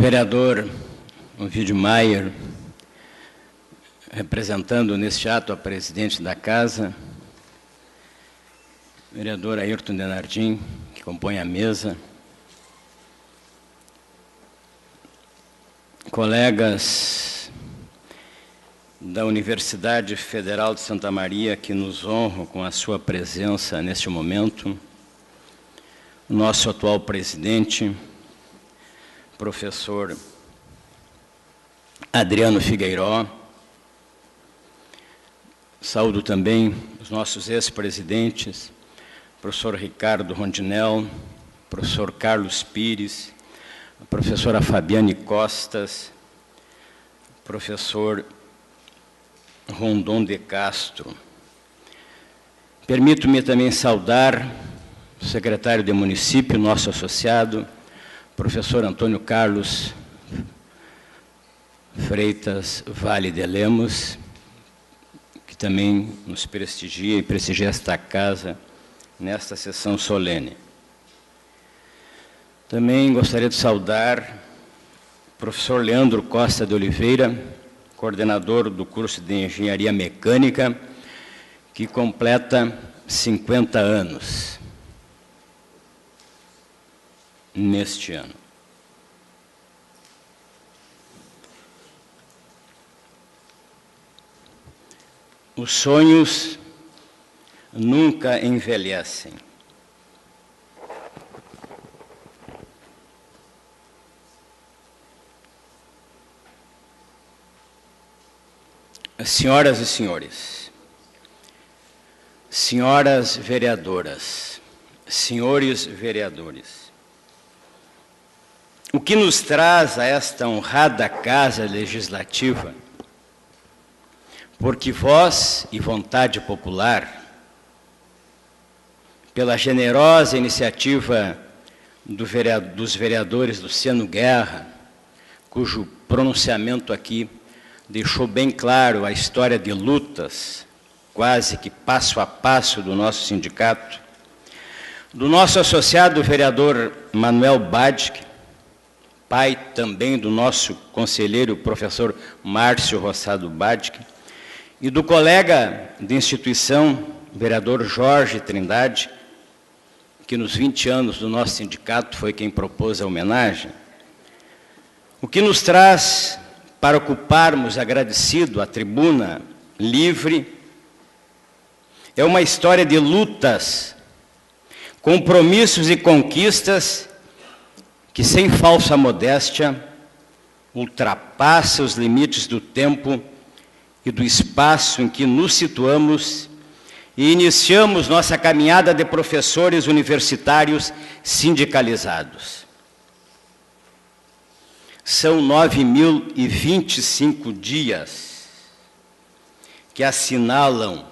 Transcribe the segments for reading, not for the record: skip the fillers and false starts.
vereador Ovidio Maier, representando neste ato a presidente da Casa, vereador Ayrton Denardim, que compõe a mesa, colegas da Universidade Federal de Santa Maria, que nos honram com a sua presença neste momento, o nosso atual presidente, professor Adriano Figueiró. Saúdo também os nossos ex-presidentes, professor Ricardo Rondinel, professor Carlos Pires, a professora Fabiane Costas, professor Rondon de Castro. Permito-me também saudar o secretário de município, nosso associado, professor Antônio Carlos Freitas Vale de Lemos, que também nos prestigia e prestigia esta casa nesta sessão solene. Também gostaria de saudar o professor Leandro Costa de Oliveira, coordenador do curso de Engenharia Mecânica, que completa 50 anos neste ano. Os sonhos nunca envelhecem. Senhoras e senhores, senhoras vereadoras, senhores vereadores, o que nos traz a esta honrada Casa Legislativa, porque voz e vontade popular, pela generosa iniciativa dos vereadores Luciano Guerra, cujo pronunciamento aqui deixou bem claro a história de lutas, quase que passo a passo do nosso sindicato, do nosso associado vereador Manuel Badic, pai também do nosso conselheiro professor Márcio Rossado Badic, e do colega de instituição, vereador Jorge Trindade, que nos 20 anos do nosso sindicato foi quem propôs a homenagem. O que nos traz para ocuparmos agradecido a tribuna livre é uma história de lutas, compromissos e conquistas que, sem falsa modéstia, ultrapassa os limites do tempo e do espaço em que nos situamos e iniciamos nossa caminhada de professores universitários sindicalizados. São 9.025 dias que assinalam,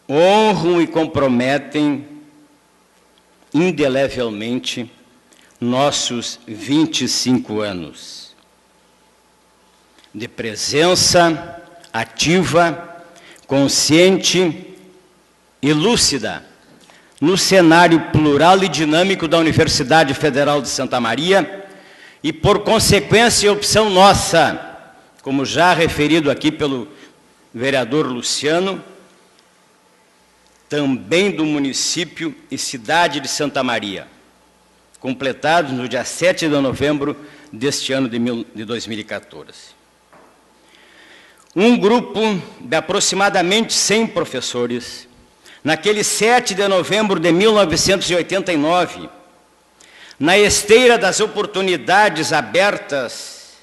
honram e comprometem indelevelmente nossos 25 anos de presença ativa, consciente e lúcida no cenário plural e dinâmico da Universidade Federal de Santa Maria e, por consequência, opção nossa, como já referido aqui pelo vereador Luciano, também do município e cidade de Santa Maria, completados no dia 7 de novembro deste ano de 2014. Um grupo de aproximadamente 100 professores, naquele 7 de novembro de 1989, na esteira das oportunidades abertas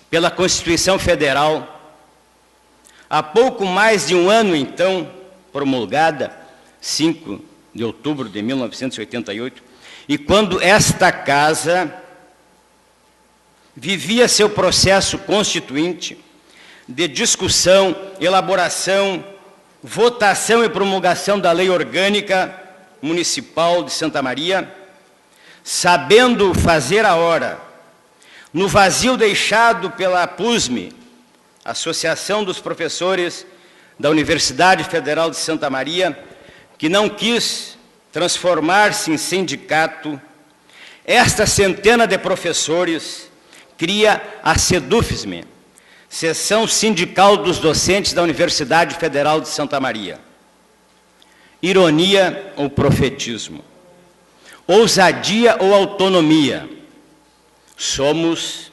pela Constituição Federal, há pouco mais de um ano, então, promulgada, 5 de outubro de 1988, e quando esta Casa vivia seu processo constituinte de discussão, elaboração, votação e promulgação da Lei Orgânica Municipal de Santa Maria, sabendo fazer a hora, no vazio deixado pela APUSME, Associação dos Professores da Universidade Federal de Santa Maria, que não quis transformar-se em sindicato, esta centena de professores cria a SEDUFSM, Seção Sindical dos Docentes da Universidade Federal de Santa Maria. Ironia ou profetismo? Ousadia ou autonomia? Somos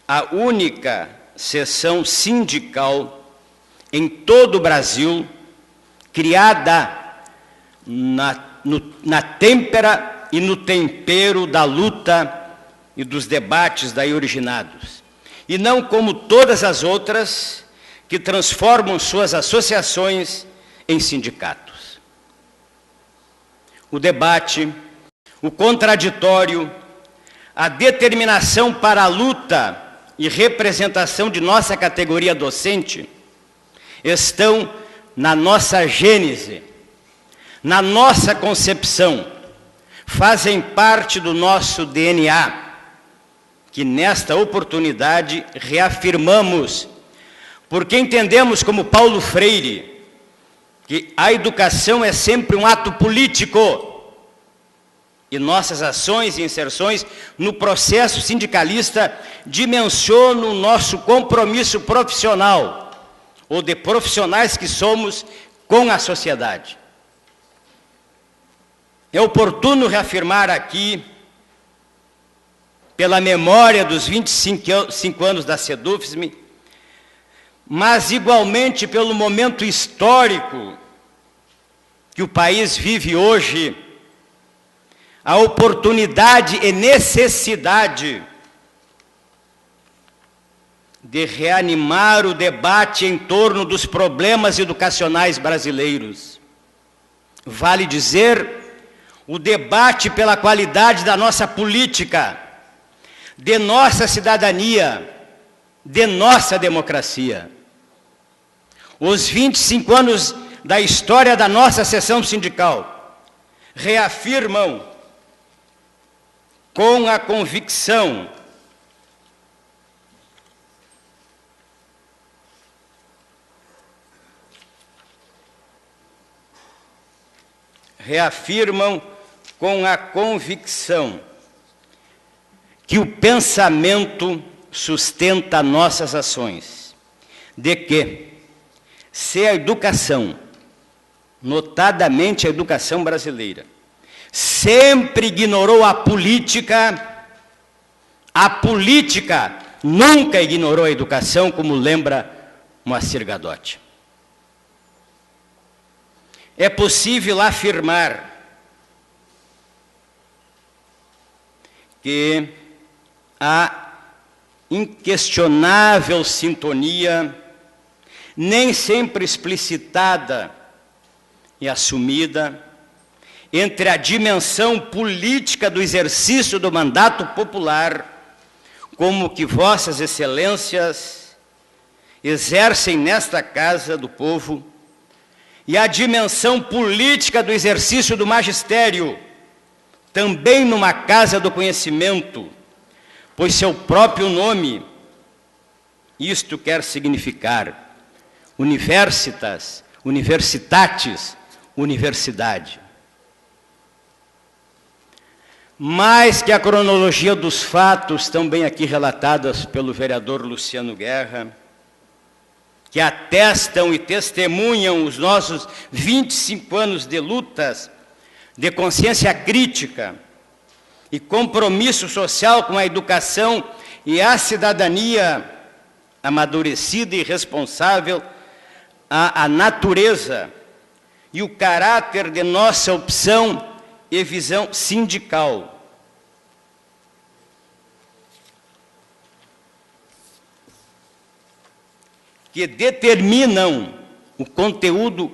a única seção sindical em todo o Brasil criada na têmpera e no tempero da luta e dos debates daí originados. E não como todas as outras que transformam suas associações em sindicatos. O debate, o contraditório, a determinação para a luta e representação de nossa categoria docente estão na nossa gênese, na nossa concepção, fazem parte do nosso DNA, que nesta oportunidade reafirmamos, porque entendemos como Paulo Freire, que a educação é sempre um ato político, e nossas ações e inserções no processo sindicalista dimensionam o nosso compromisso profissional, ou de profissionais que somos com a sociedade. É oportuno reafirmar aqui, pela memória dos 25 anos da SEDUFSM, mas igualmente pelo momento histórico que o país vive hoje, a oportunidade e necessidade de reanimar o debate em torno dos problemas educacionais brasileiros. Vale dizer, o debate pela qualidade da nossa política, de nossa cidadania, de nossa democracia. Os 25 anos da história da nossa seção sindical reafirmam com a convicção que o pensamento sustenta nossas ações, de que, se a educação, notadamente a educação brasileira, sempre ignorou a política nunca ignorou a educação, como lembra Moacir Gadotti. É possível afirmar que a inquestionável sintonia, nem sempre explicitada e assumida, entre a dimensão política do exercício do mandato popular, como que vossas excelências exercem nesta Casa do Povo, e a dimensão política do exercício do magistério, também numa Casa do Conhecimento, pois seu próprio nome, isto quer significar universitas, universitatis, universidade. Mais que a cronologia dos fatos, também aqui relatadas pelo vereador Luciano Guerra, que atestam e testemunham os nossos 25 anos de lutas, de consciência crítica e compromisso social com a educação e a cidadania amadurecida e responsável, a natureza e o caráter de nossa opção e visão sindical. Que determinam o conteúdo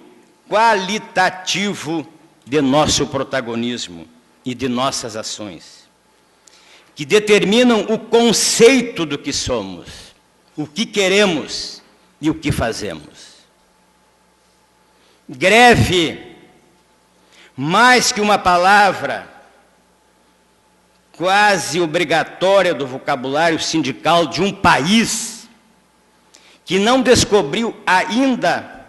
qualitativo de nosso protagonismo e de nossas ações. Que determinam o conceito do que somos, o que queremos e o que fazemos. Greve, mais que uma palavra quase obrigatória do vocabulário sindical de um país que não descobriu ainda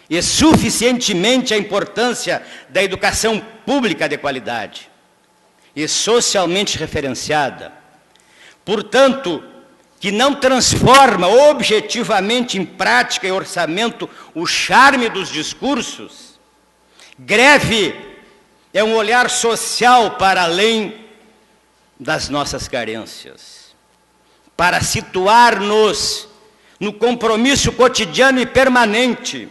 e suficientemente a importância da educação pública de qualidade, e socialmente referenciada, portanto, que não transforma objetivamente em prática e orçamento o charme dos discursos, greve é um olhar social para além das nossas carências, para situar-nos no compromisso cotidiano e permanente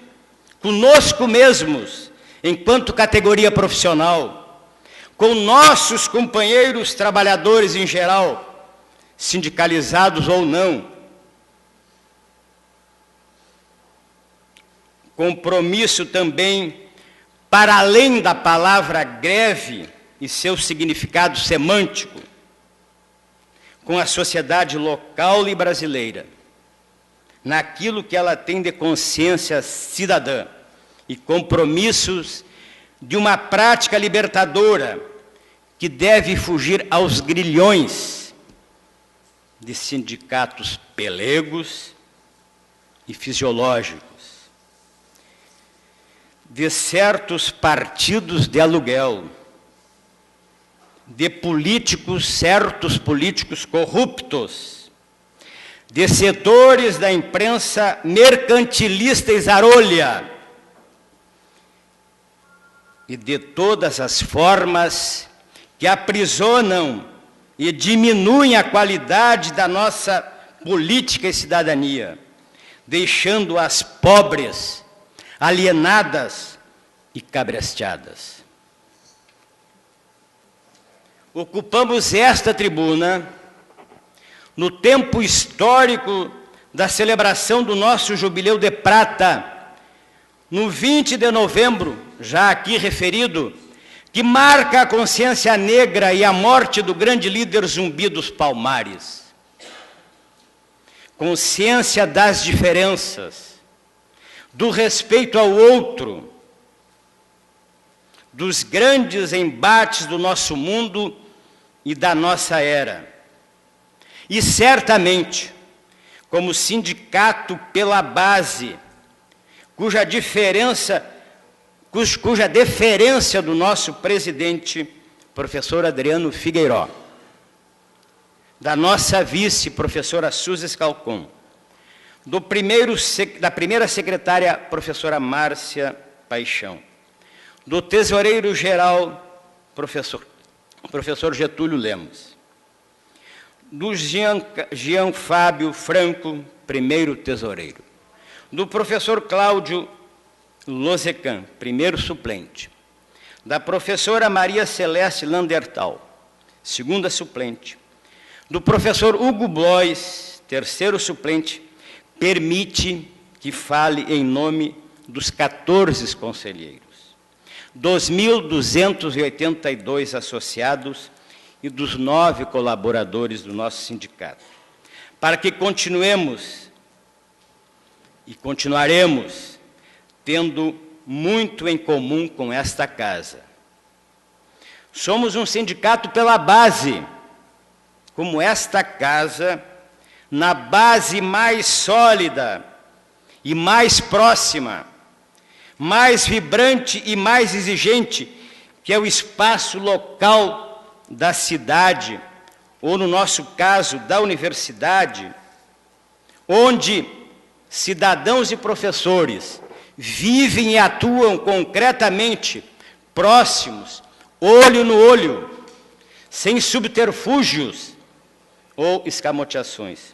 conosco mesmos, enquanto categoria profissional, com nossos companheiros trabalhadores em geral, sindicalizados ou não. Compromisso também para além da palavra greve e seu significado semântico, com a sociedade local e brasileira, naquilo que ela tem de consciência cidadã e compromissos de uma prática libertadora que deve fugir aos grilhões de sindicatos pelegos e fisiológicos, de certos partidos de aluguel, de certos políticos corruptos, de setores da imprensa mercantilista e zarolha, e de todas as formas que aprisionam e diminuem a qualidade da nossa política e cidadania, deixando-as pobres, alienadas e cabresteadas. Ocupamos esta tribuna no tempo histórico da celebração do nosso Jubileu de Prata, no 20 de novembro, já aqui referido, que marca a consciência negra e a morte do grande líder Zumbi dos Palmares. Consciência das diferenças, do respeito ao outro, dos grandes embates do nosso mundo e da nossa era. E certamente, como sindicato pela base, cuja deferência do nosso presidente, professor Adriano Figueiró, da nossa vice, professora Suzy Scalcon, da primeira secretária, professora Márcia Paixão, do tesoureiro-geral, professor Getúlio Lemos, do Jean Fábio Franco, primeiro tesoureiro, do professor Cláudio Lozecan, primeiro suplente, da professora Maria Celeste Landertal, segunda suplente, do professor Hugo Blois, terceiro suplente, permite que fale em nome dos 14 conselheiros, dos 1.282 associados e dos 9 colaboradores do nosso sindicato, para que continuemos e continuaremos tendo muito em comum com esta casa. Somos um sindicato pela base, como esta casa, na base mais sólida e mais próxima, mais vibrante e mais exigente, que é o espaço local da cidade, ou no nosso caso, da universidade, onde cidadãos e professores vivem e atuam concretamente, próximos, olho no olho, sem subterfúgios ou escamoteações.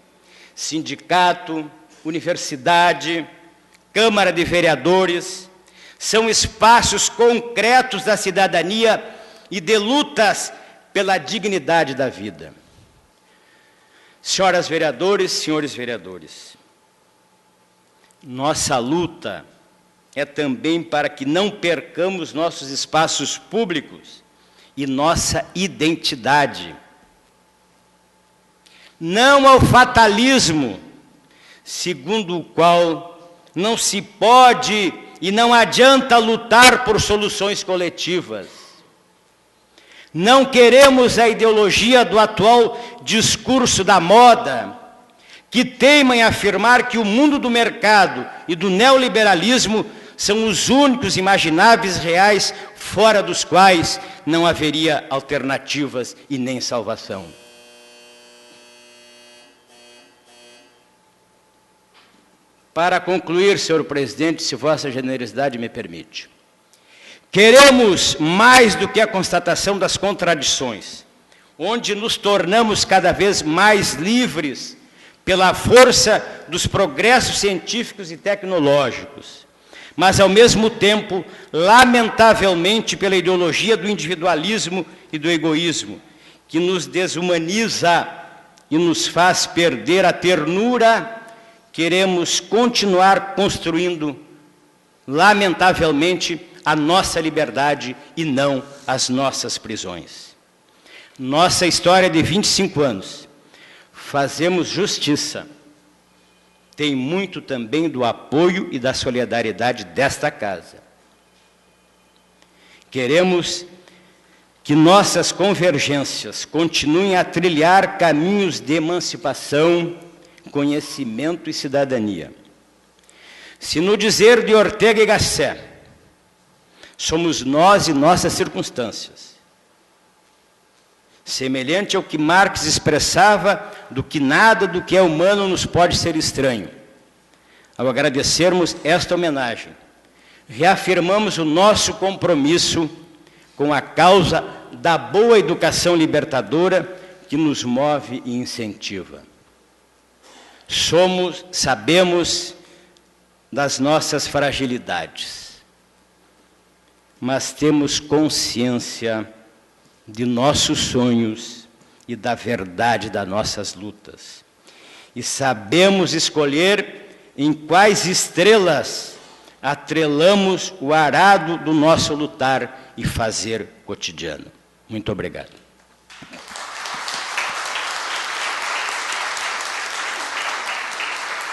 Sindicato, universidade, Câmara de Vereadores, são espaços concretos da cidadania e de lutas pela dignidade da vida. Senhoras vereadores, senhores vereadores, nossa luta é também para que não percamos nossos espaços públicos e nossa identidade. Não ao fatalismo, segundo o qual não se pode e não adianta lutar por soluções coletivas. Não queremos a ideologia do atual discurso da moda, que teima em afirmar que o mundo do mercado e do neoliberalismo são os únicos imagináveis reais fora dos quais não haveria alternativas e nem salvação. Para concluir, senhor presidente, se vossa generosidade me permite, queremos mais do que a constatação das contradições, onde nos tornamos cada vez mais livres pela força dos progressos científicos e tecnológicos, mas, ao mesmo tempo, lamentavelmente, pela ideologia do individualismo e do egoísmo, que nos desumaniza e nos faz perder a ternura. Queremos continuar construindo, lamentavelmente, a nossa liberdade e não as nossas prisões. Nossa história de 25 anos, fazemos justiça, tem muito também do apoio e da solidariedade desta casa. Queremos que nossas convergências continuem a trilhar caminhos de emancipação, conhecimento e cidadania. Se no dizer de Ortega y Gasset, somos nós e nossas circunstâncias, semelhante ao que Marx expressava do que nada do que é humano nos pode ser estranho. Ao agradecermos esta homenagem, reafirmamos o nosso compromisso com a causa da boa educação libertadora que nos move e incentiva. Sabemos das nossas fragilidades, mas temos consciência de nossos sonhos e da verdade das nossas lutas. E sabemos escolher em quais estrelas atrelamos o arado do nosso lutar e fazer cotidiano. Muito obrigado.